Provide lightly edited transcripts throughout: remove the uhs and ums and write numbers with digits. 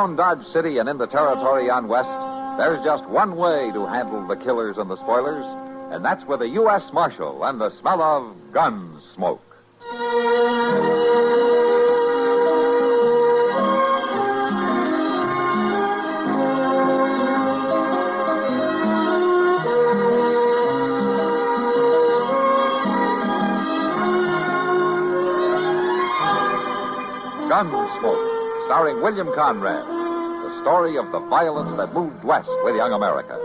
Around Dodge City and in the territory on West, there's just one way to handle the killers and the spoilers, and that's with a U.S. Marshal and the smell of gun smoke. Gunsmoke, starring William Conrad. The story of the violence that moved west with young America.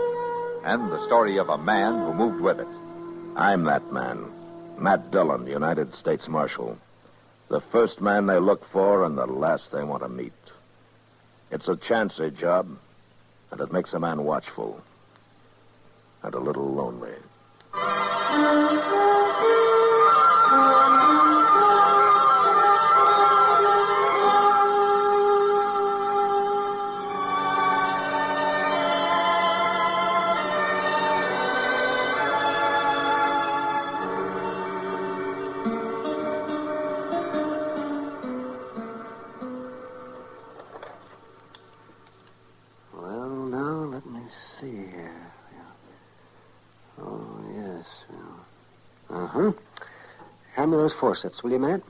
And the story of a man who moved with it. I'm that man. Matt Dillon, United States Marshal. The first man they look for and the last they want to meet. It's a chancy job, and it makes a man watchful. And a little lonely. Hand me those forceps, will you, Matt?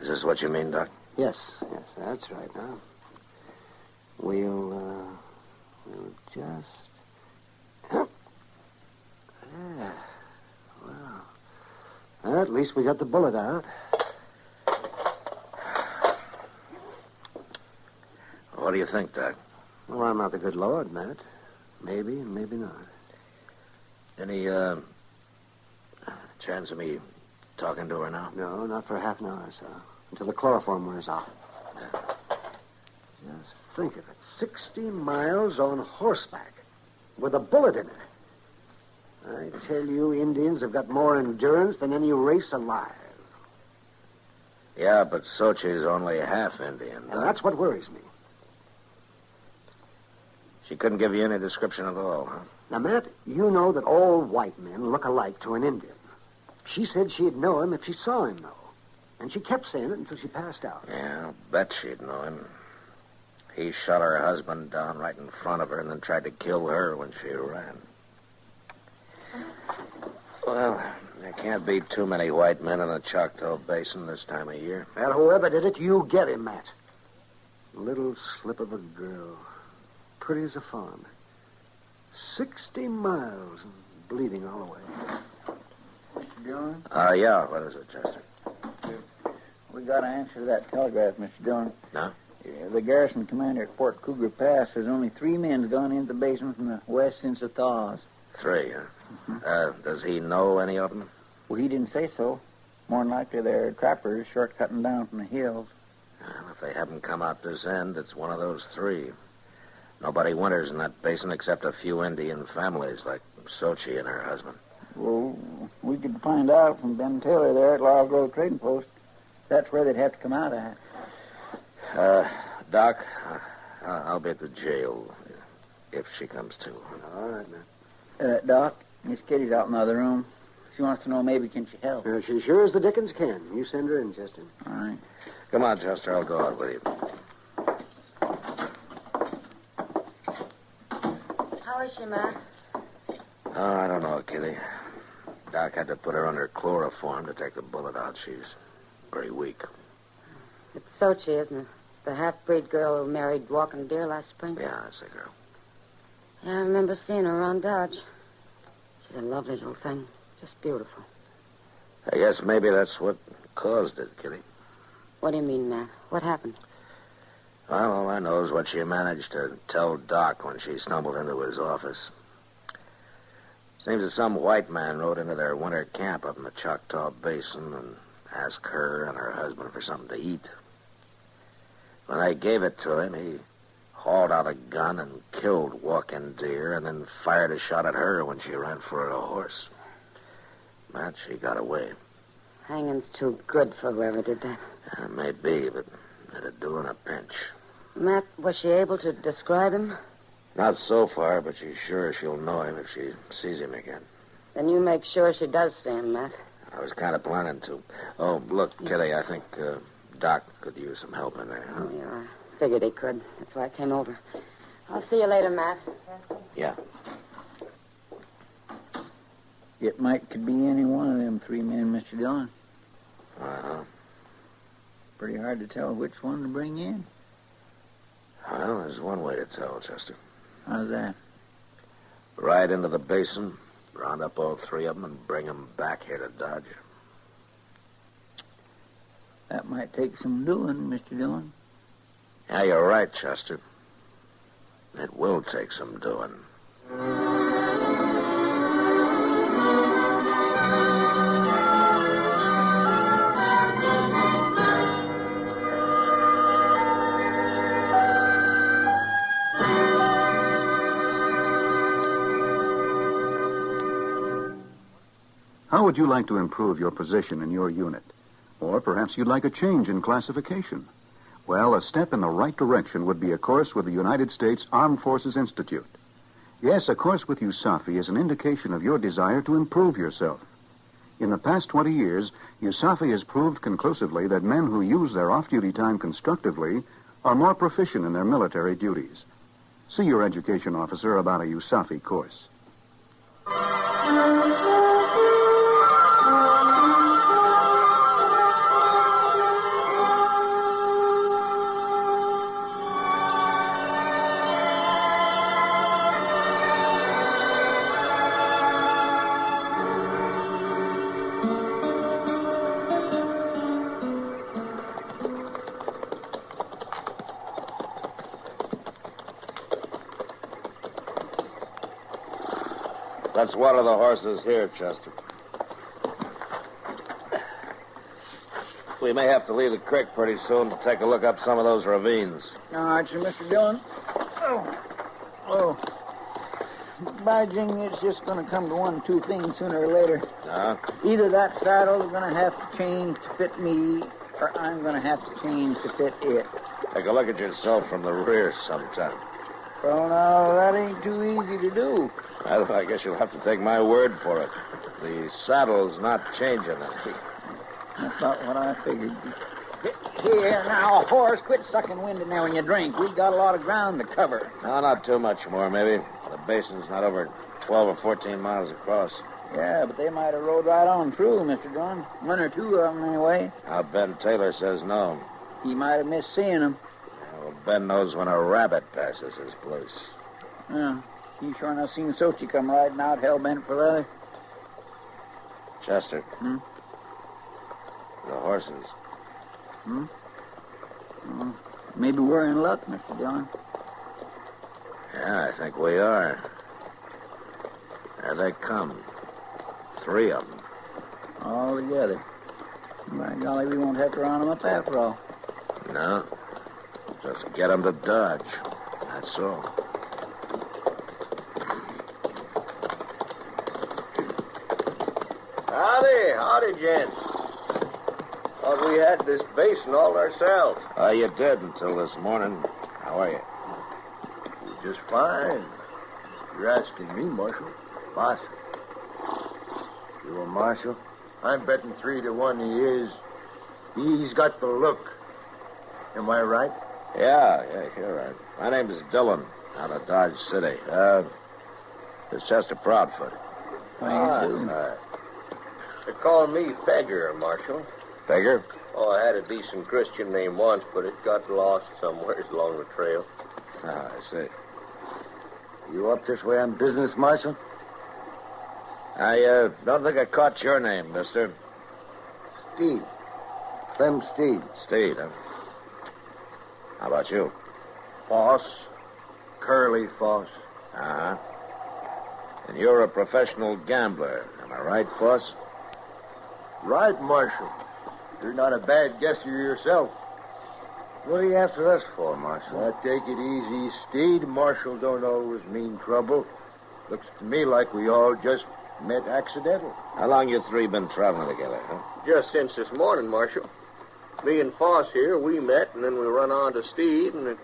Is this what you mean, Doc? Yes, that's right now. We'll just... Yeah. Well, at least we got the bullet out. What do you think, Doc? Well, I'm not the good Lord, Matt. Maybe and maybe not. Any, chance of me talking to her now? No, not for half an hour or so. Until the chloroform wears off. Just think of it. 60 miles on horseback. With a bullet in it. I tell you, Indians have got more endurance than any race alive. Yeah, but Sochi's only half Indian, Doc. And that's what worries me. She couldn't give you any description at all, huh? Now, Matt, you know that all white men look alike to an Indian. She said she'd know him if she saw him, though. And she kept saying it until she passed out. Yeah, I'll bet she'd know him. He shot her husband down right in front of her and then tried to kill her when she ran. Well, there can't be too many white men in the Choctaw Basin this time of year. Well, whoever did it, you get him, Matt. Little slip of a girl. Pretty as a fawn. 60 miles and bleeding all the way. Mr. Dillon? Yeah, what is it, Chester? We got an answer to that telegraph, Mr. Dillon. No? Yeah, the garrison commander at Fort Cougar Pass says only 3 men gone into the basin from the west since the thaws. 3, huh? Mm-hmm. Does he know any of them? Well, he didn't say so. More than likely they're trappers short-cutting down from the hills. Well, if they haven't come out this end, it's one of those 3. Nobody winters in that basin except a few Indian families like Sochi and her husband. Well, we could find out from Ben Taylor there at Laurel Grove Trading Post. That's where they'd have to come out at. Doc, I'll be at the jail if she comes to. All right, man. Doc, Miss Kitty's out in the other room. She wants to know maybe can she help. She sure as the dickens can. You send her in, Chester. All right. Come on, Chester. I'll go out with you. How is she, Matt? Oh, I don't know, Kitty. Doc had to put her under chloroform to take the bullet out. She's very weak. It's Sochi, isn't it? The half-breed girl who married Walking Deer last spring? Yeah, that's the girl. Yeah, I remember seeing her around Dodge. She's a lovely little thing. Just beautiful. I guess maybe that's what caused it, Kitty. What do you mean, Matt? What happened? Well, all I know is what she managed to tell Doc when she stumbled into his office. Seems that some white man rode into their winter camp up in the Choctaw Basin and asked her and her husband for something to eat. When they gave it to him, he hauled out a gun and killed Walking Deer and then fired a shot at her when she ran for a horse. Matt, she got away. Hanging's too good for whoever did that. Maybe, but it'd do in a pinch. Matt, was she able to describe him? Not so far, but she's sure she'll know him if she sees him again. Then you make sure she does see him, Matt. I was kind of planning to. Oh, look, Kitty, I think Doc could use some help in there, huh? Oh, yeah. I figured he could. That's why I came over. I'll see you later, Matt. Yeah. It could be any one of them three men, Mr. Dillon. Uh-huh. Pretty hard to tell which one to bring in. Well, there's one way to tell, Chester. How's that? Ride into the basin, round up all three of them, and bring them back here to Dodge. That might take some doing, Mr. Dillon. Yeah, you're right, Chester. It will take some doing. How would you like to improve your position in your unit? Or perhaps you'd like a change in classification. Well, a step in the right direction would be a course with the United States Armed Forces Institute. Yes, a course with USAFI is an indication of your desire to improve yourself. In the past 20 years, USAFI has proved conclusively that men who use their off-duty time constructively are more proficient in their military duties. See your education officer about a USAFI course. Let's water the horses here, Chester. We may have to leave the creek pretty soon to take a look up some of those ravines. All right, sir, Mr. Dillon. Oh. By jing, it's just going to come to one of two things sooner or later. Either that saddle's going to have to change to fit me, or I'm going to have to change to fit it. Take a look at yourself from the rear sometime. Well, now, that ain't too easy to do. Well, I guess you'll have to take my word for it. The saddle's not changing any. That's about what I figured. Here, now, horse, quit sucking wind in there when you drink. We've got a lot of ground to cover. No, not too much more, maybe. The basin's not over 12 or 14 miles across. Yeah, but they might have rode right on through, Mr. Dillon. One or two of them, anyway. Now, Ben Taylor says no. He might have missed seeing them. Yeah, well, Ben knows when a rabbit passes his place. Yeah. You sure enough seen Sochi come riding out hell-bent for leather? Chester. The horses. Maybe we're in luck, Mr. Dillon. Yeah, I think we are. There they come. 3 of them. All together. By golly, we won't have to round them up after all. No. Just get them to Dodge. That's all. Howdy, gents. Thought we had this basin all ourselves. You did until this morning. How are you? Just fine. You're asking me, Marshal. Boss. You a Marshal? I'm betting 3 to 1 he is. He's got the look. Am I right? Yeah, you're right. My name is Dillon, out of Dodge City. This is Chester Proudfoot. How you doing? They call me Pegger, Marshal. Pegger? Oh, I had a decent Christian name once, but it got lost somewhere along the trail. I see. You up this way on business, Marshal? I don't think I caught your name, mister. Steed. Clem Steed. Steed, huh? How about you? Foss. Curly Foss. Uh-huh. And you're a professional gambler. Am I right, Foss? Right, Marshal. You're not a bad guesser yourself. What are you after us for, Marshal? Now, take it easy, Steed. Marshal don't always mean trouble. Looks to me like we all just met accidental. How long you 3 been traveling together, huh? Just since this morning, Marshal. Me and Foss here, we met, and then we run on to Steed, and it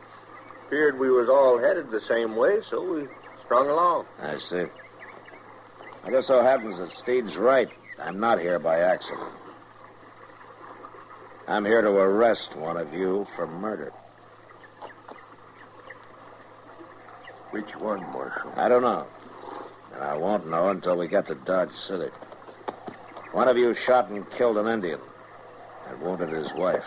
appeared we was all headed the same way, so we strung along. I see. It just so happens that Steed's right. I'm not here by accident. I'm here to arrest one of you for murder. Which one, Marshal? I don't know. And I won't know until we get to Dodge City. One of you shot and killed an Indian and wounded his wife.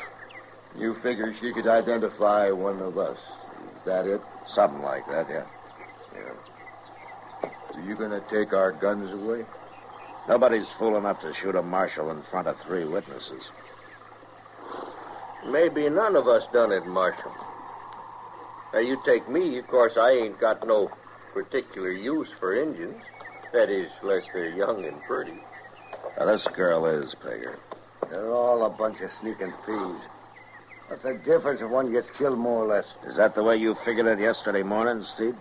You figure she could identify one of us. Is that it? Something like that, yeah. Are you going to take our guns away? Nobody's fool enough to shoot a marshal in front of 3 witnesses. Maybe none of us done it, Marshal. Now, you take me, of course, I ain't got no particular use for Indians. That is, unless they're young and pretty. Now, this girl is, Pegger. They're all a bunch of sneaking thieves. What's the difference if one gets killed more or less? Is that the way you figured it yesterday morning, Steve?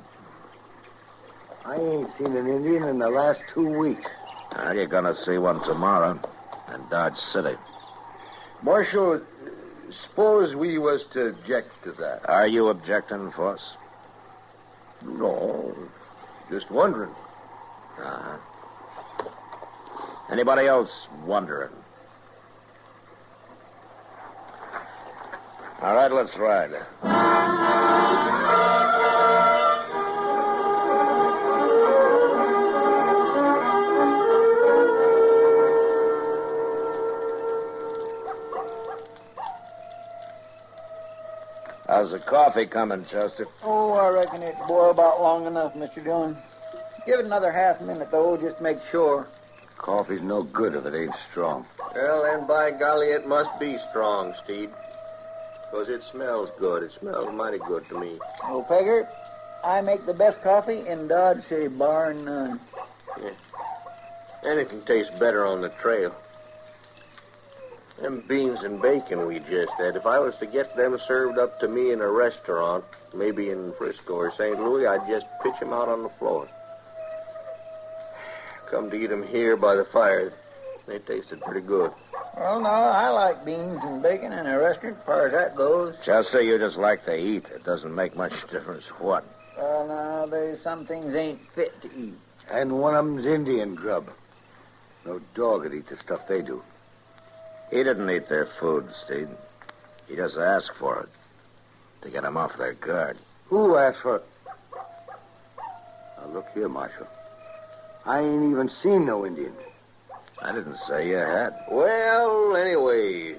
I ain't seen an Indian in the last 2 weeks. Well, you're going to see one tomorrow in Dodge City. Marshal, suppose we was to object to that. Are you objecting, Foss? No, just wondering. Uh-huh. Anybody else wondering? All right, let's ride. How's the coffee coming, Chester? Oh, I reckon it's boiled about long enough, Mr. Dillon. Give it another half minute, though, just to make sure. Coffee's no good if it ain't strong. Well, then, by golly, it must be strong, Steve. Because it smells good. It smells mighty good to me. Oh, Pegger, I make the best coffee in Dodge City, bar none. Yeah. Anything tastes better on the trail. Them beans and bacon we just had, if I was to get them served up to me in a restaurant, maybe in Frisco or St. Louis, I'd just pitch them out on the floor. Come to eat them here by the fire. They tasted pretty good. Well, no, I like beans and bacon in a restaurant, as far as that goes. Chester, you just like to eat. It doesn't make much difference what. Well, now, there's some things ain't fit to eat. And one of them's Indian grub. No dog would eat the stuff they do. He didn't eat their food, Steve. He just asked for it to get them off their guard. Who asked for it? Now, look here, Marshal. I ain't even seen no Indian. I didn't say you had. Well, anyway,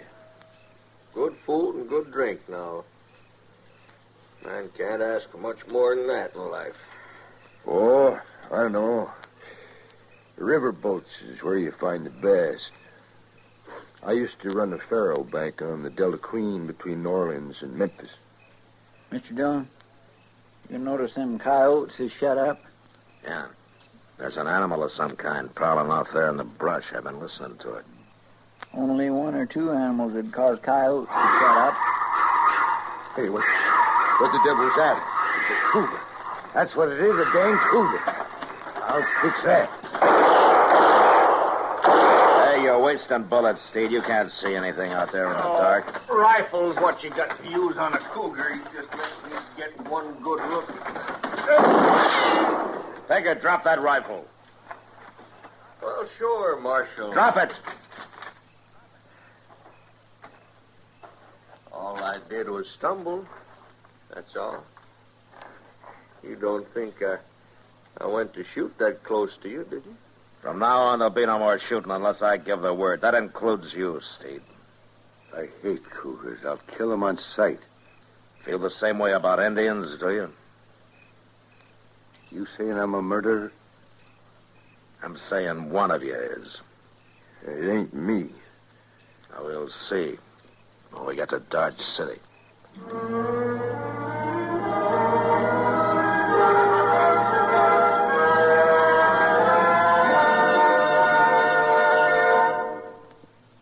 good food and good drink now. Man can't ask for much more than that in life. Oh, I know. The riverboats is where you find the best. I used to run a faro bank on the Delta Queen between New Orleans and Memphis. Mr. Dillon, you notice them coyotes is shut up? Yeah. There's an animal of some kind prowling off there in the brush. I've been listening to it. Only 1 or 2 animals would cause coyotes to shut up. Hey, what the devil's that? It's a cougar. That's what it is, a dang cougar. I'll fix that. Hey, you're wasting bullets, Steve. You can't see anything out there in the dark. Rifle's what you got to use on a cougar. You just let me get one good look. Pegger, drop that rifle. Well, sure, Marshal. Drop it. All I did was stumble. That's all. You don't think I went to shoot that close to you, did you? From now on, there'll be no more shooting unless I give the word. That includes you, Steve. I hate cougars. I'll kill them on sight. Feel the same way about Indians, do you? You saying I'm a murderer? I'm saying one of you is. It ain't me. Now, we'll see when we get to Dodge City.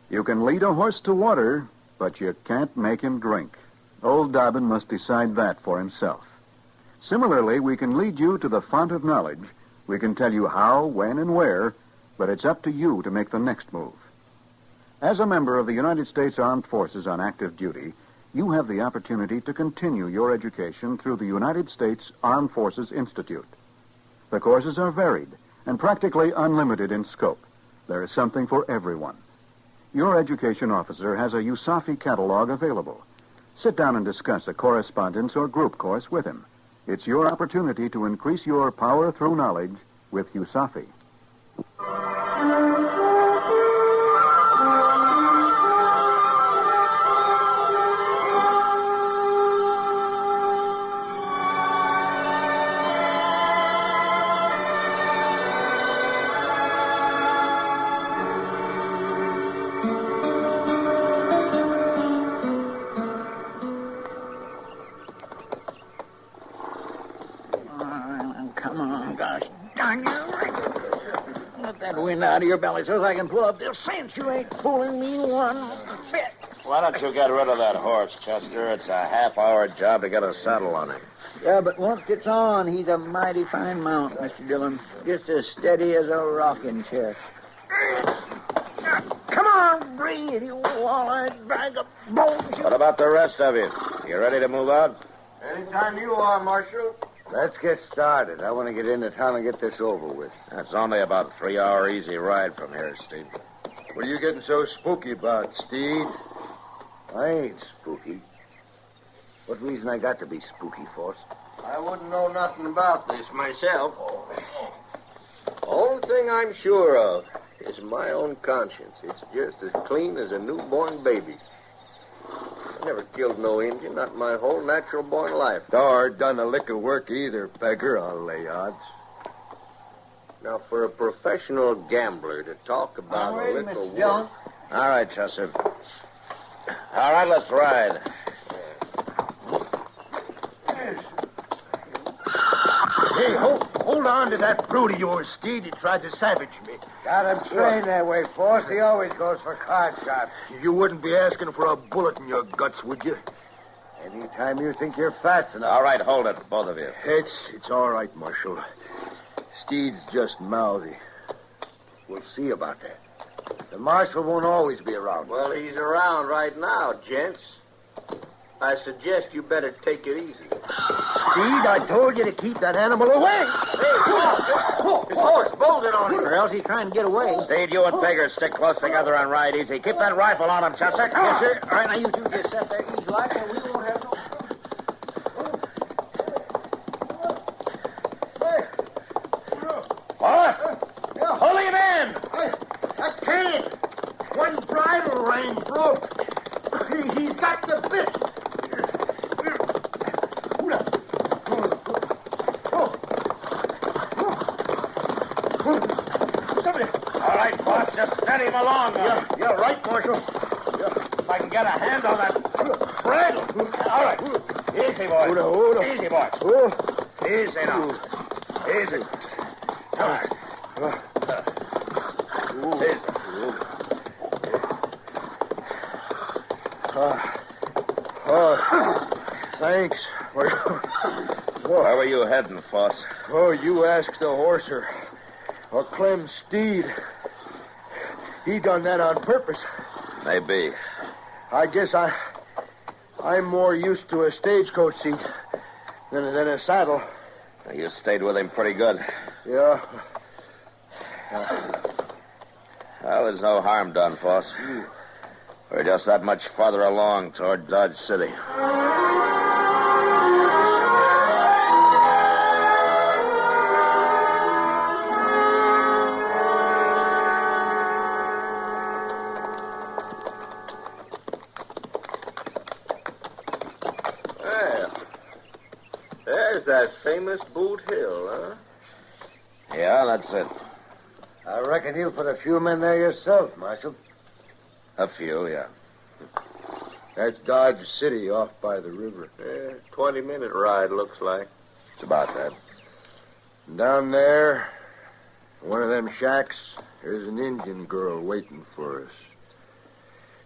You can lead a horse to water, but you can't make him drink. Old Dobbin must decide that for himself. Similarly, we can lead you to the font of knowledge. We can tell you how, when, and where, but it's up to you to make the next move. As a member of the United States Armed Forces on active duty, you have the opportunity to continue your education through the United States Armed Forces Institute. The courses are varied and practically unlimited in scope. There is something for everyone. Your education officer has a USAFI catalog available. Sit down and discuss a correspondence or group course with him. It's your opportunity to increase your power through knowledge with USAFI. Come on, gosh darn you. Let that wind out of your belly so I can pull up this cinch. You ain't fooling me one bit. Why don't you get rid of that horse, Chester? It's a half-hour job to get a saddle on him. Yeah, but once it's on, he's a mighty fine mount, Mr. Dillon. Just as steady as a rocking chair. Come on, breathe, you wall-eyed bag of bones. What about the rest of you? You ready to move out? Anytime you are, Marshal. Let's get started. I want to get into town and get this over with. It's only about a 3-hour easy ride from here, Steve. What are you getting so spooky about, Steve? I ain't spooky. What reason I got to be spooky, Force? I wouldn't know nothing about this myself. Only thing I'm sure of is my own conscience. It's just as clean as a newborn baby. I never killed no Indian, not my whole natural-born life. Nor done a lick of work either, beggar, I'll lay odds. Now, for a professional gambler to talk about a lick of work... All right, Chester. All right, let's ride. Hey, hold on to that brute of yours, Steve. He tried to savage me. Got him trained that way, Force. He always goes for card shots. You wouldn't be asking for a bullet in your guts, would you? Anytime you think you're fast enough. All right, hold it, both of you. It's all right, Marshal. Steed's just mouthy. We'll see about that. The marshal won't always be around. Well, he's around right now, gents. I suggest you better take it easy. Steed, I told you to keep that animal away. Hey, his horse bolted on him. Or else he's trying to get away. Steed, you and Beggar stick close together and ride easy. Keep that rifle on him, Chester. Yes, sir. All right, now you two just sit there easy like, and we won't have no... Boss! Pull him in! I can't. One bridle rein broke. He's got the bit. All right, boss, just steady him along. You're right, Marshal. If I can get a hand on that bridle. All right. Easy, boy. Easy, boy. Easy now. Easy. All right. Easy. Thanks. Where were you heading, Foss? Oh, you asked the horse or Clem Steed. He done that on purpose. Maybe. I guess I'm more used to a stagecoach seat than a saddle. You stayed with him pretty good. Yeah. Well, there's no harm done, Foss. We're just that much farther along toward Dodge City. Well, there's that famous Boot Hill, huh? Yeah, that's it. I reckon you put a few men there yourself, Marshal. A few, yeah. That's Dodge City off by the river. 20-minute ride, looks like. It's about that. Down there, one of them shacks, there's an Indian girl waiting for us.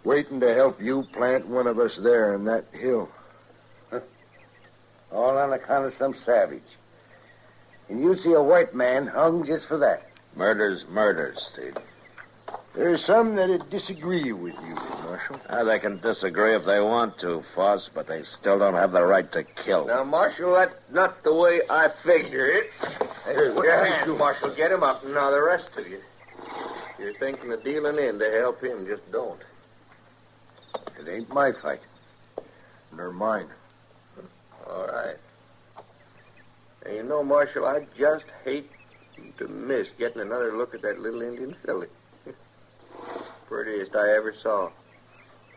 Waiting to help you plant one of us there in that hill. All on account of some savage. And you see a white man hung just for that. Murder's murder, Steve. There's some that'd disagree with you, Marshal. They can disagree if they want to, Foss, but they still don't have the right to kill. Now, Marshal, that's not the way I figure it. Hey, put your hand, Marshal. Get him up. Now, the rest of you. You're thinking of dealing in to help him, just don't. It ain't my fight. Nor mine. All right. And you know, Marshal, I just hate to miss getting another look at that little Indian filly. Prettiest I ever saw.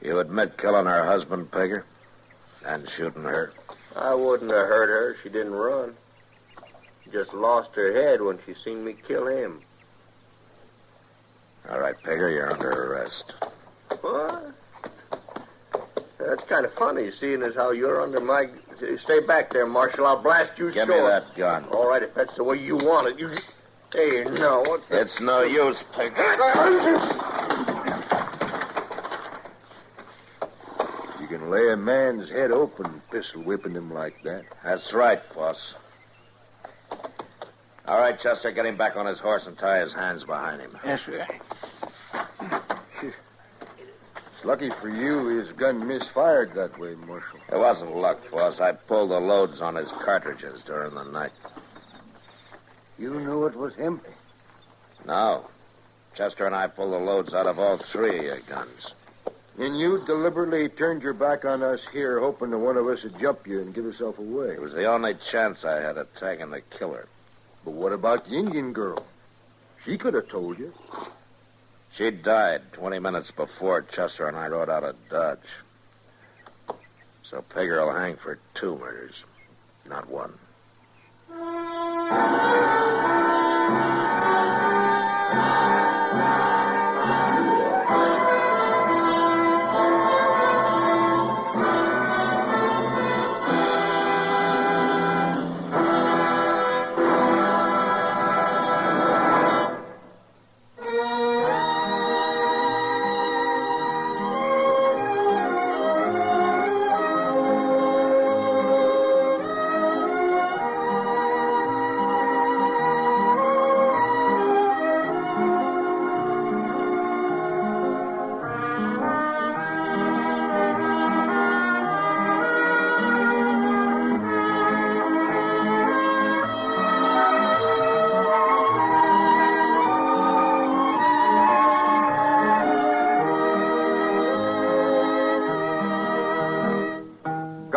You admit killing her husband, Pegger? And shooting her? I wouldn't have hurt her if she didn't run. She just lost her head when she seen me kill him. All right, Pegger, you're under arrest. What? That's kind of funny, seeing as how you're under my... Stay back there, Marshal. I'll blast you Give short. me that gun. All right, if that's the way you want it. You... Hey, no. What the... It's no use, Pegger. You can lay a man's head open pistol whipping him like that. That's right, boss. All right, Chester, get him back on his horse and tie his hands behind him. Yes, sir. It's lucky for you his gun misfired that way, Marshal. It wasn't luck, boss. I pulled the loads on his cartridges during the night. You knew it was him? No. Chester and I pulled the loads out of all three of your guns. And you deliberately turned your back on us here, hoping that one of us would jump you and give yourself away. It was the only chance I had of tagging the killer. But what about the Indian girl? She could have told you. She died 20 minutes before Chester and I rode out of Dodge. So Pegger will hang for 2 murders, not 1.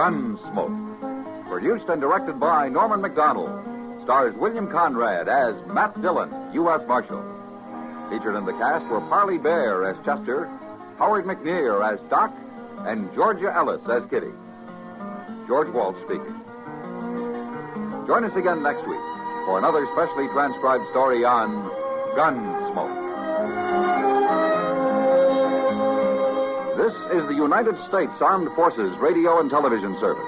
Gunsmoke. Produced and directed by Norman McDonald. Stars William Conrad as Matt Dillon, U.S. Marshal. Featured in the cast were Parley Bear as Chester, Howard McNear as Doc, and Georgia Ellis as Kitty. George Walsh speaking. Join us again next week for another specially transcribed story on Gunsmoke. This is the United States Armed Forces Radio and Television Service.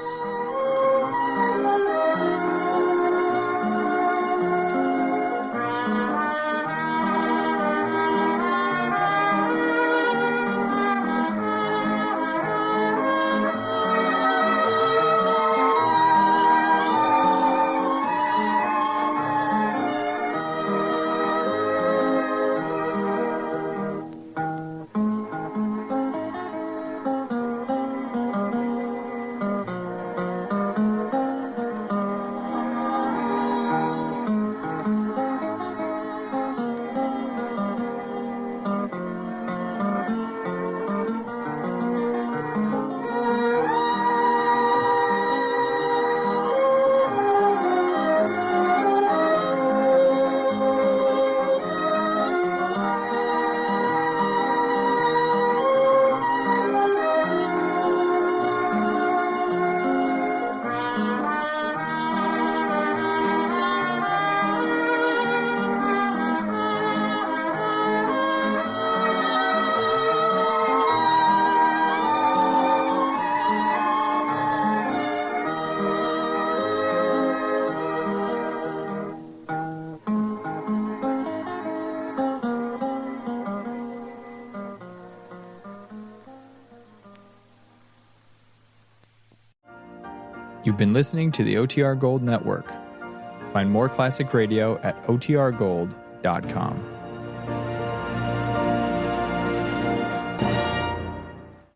You've been listening to the OTR Gold Network. Find more classic radio at otrgold.com.